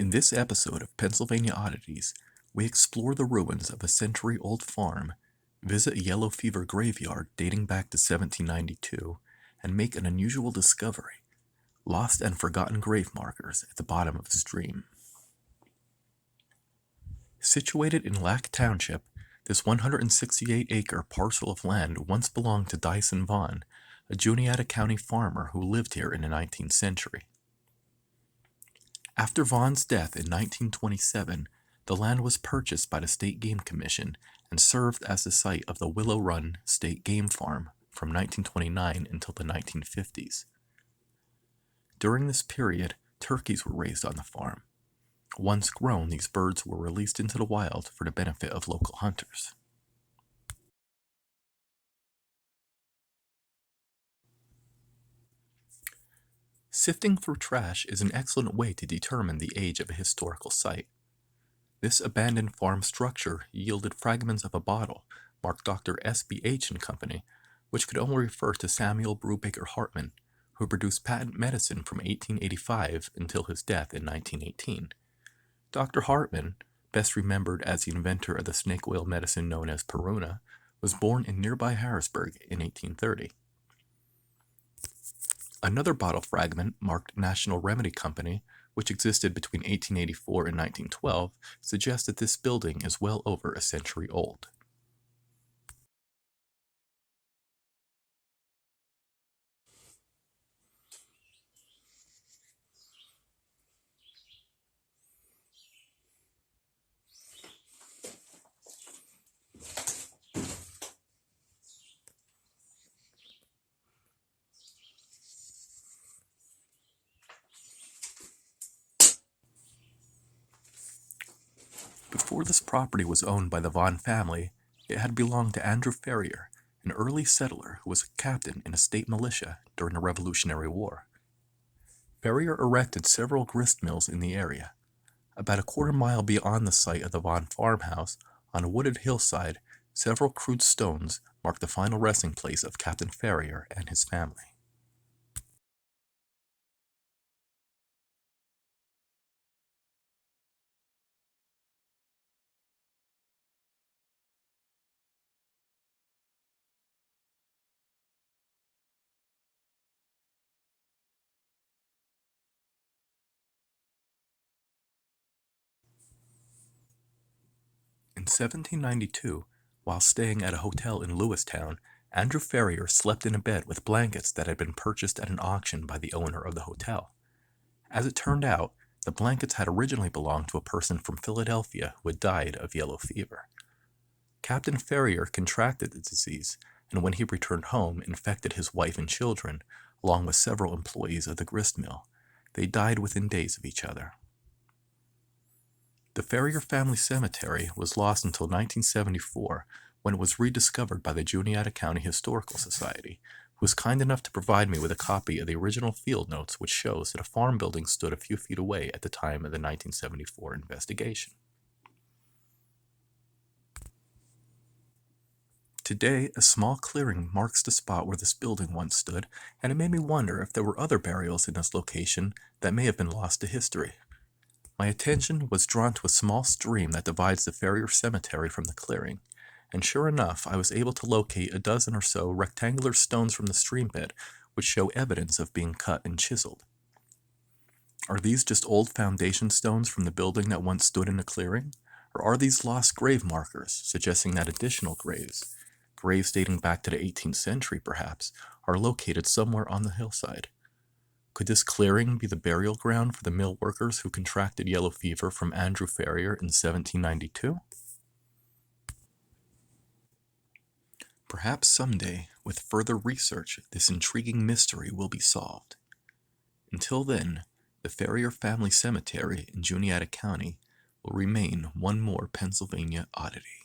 In this episode of Pennsylvania Oddities, we explore the ruins of a century-old farm, visit a yellow fever graveyard dating back to 1792, and make an unusual discovery: lost and forgotten grave markers at the bottom of a stream. Situated in Lac Township, this 168-acre parcel of land once belonged to Dyson Vaughn, a Juniata County farmer who lived here in the 19th century. After Vaughn's death in 1927, the land was purchased by the State Game Commission and served as the site of the Willow Run State Game Farm from 1929 until the 1950s. During this period, turkeys were raised on the farm. Once grown, these birds were released into the wild for the benefit of local hunters. Sifting through trash is an excellent way to determine the age of a historical site. This abandoned farm structure yielded fragments of a bottle marked Dr. S.B.H. and Company, which could only refer to Samuel Brubaker Hartman, who produced patent medicine from 1885 until his death in 1918. Dr. Hartman, best remembered as the inventor of the snake oil medicine known as Peruna, was born in nearby Harrisburg in 1830. Another bottle fragment marked National Remedy Company, which existed between 1884 and 1912, suggests that this building is well over a century old. Before this property was owned by the Vaughn family, it had belonged to Andrew Ferrier, an early settler who was a captain in a state militia during the Revolutionary War. Ferrier erected several grist mills in the area. About a quarter-mile beyond the site of the Vaughn farmhouse, on a wooded hillside, several crude stones mark the final resting place of Captain Ferrier and his family. In 1792, while staying at a hotel in Lewistown, Andrew Ferrier slept in a bed with blankets that had been purchased at an auction by the owner of the hotel. As it turned out, the blankets had originally belonged to a person from Philadelphia who had died of yellow fever. Captain Ferrier contracted the disease, and when he returned home, infected his wife and children, along with several employees of the grist mill. They died within days of each other. The Ferrier family cemetery was lost until 1974, when it was rediscovered by the Juniata County Historical Society, who was kind enough to provide me with a copy of the original field notes, which shows that a farm building stood a few feet away at the time of the 1974 investigation. Today, a small clearing marks the spot where this building once stood, and it made me wonder if there were other burials in this location that may have been lost to history. My attention was drawn to a small stream that divides the Ferrier Cemetery from the clearing, and sure enough, I was able to locate a dozen or so rectangular stones from the stream bed, which show evidence of being cut and chiseled. Are these just old foundation stones from the building that once stood in the clearing? Or are these lost grave markers, suggesting that additional graves dating back to the 18th century perhaps, are located somewhere on the hillside? Could this clearing be the burial ground for the mill workers who contracted yellow fever from Andrew Ferrier in 1792? Perhaps someday, with further research, this intriguing mystery will be solved. Until then, the Ferrier family cemetery in Juniata County will remain one more Pennsylvania oddity.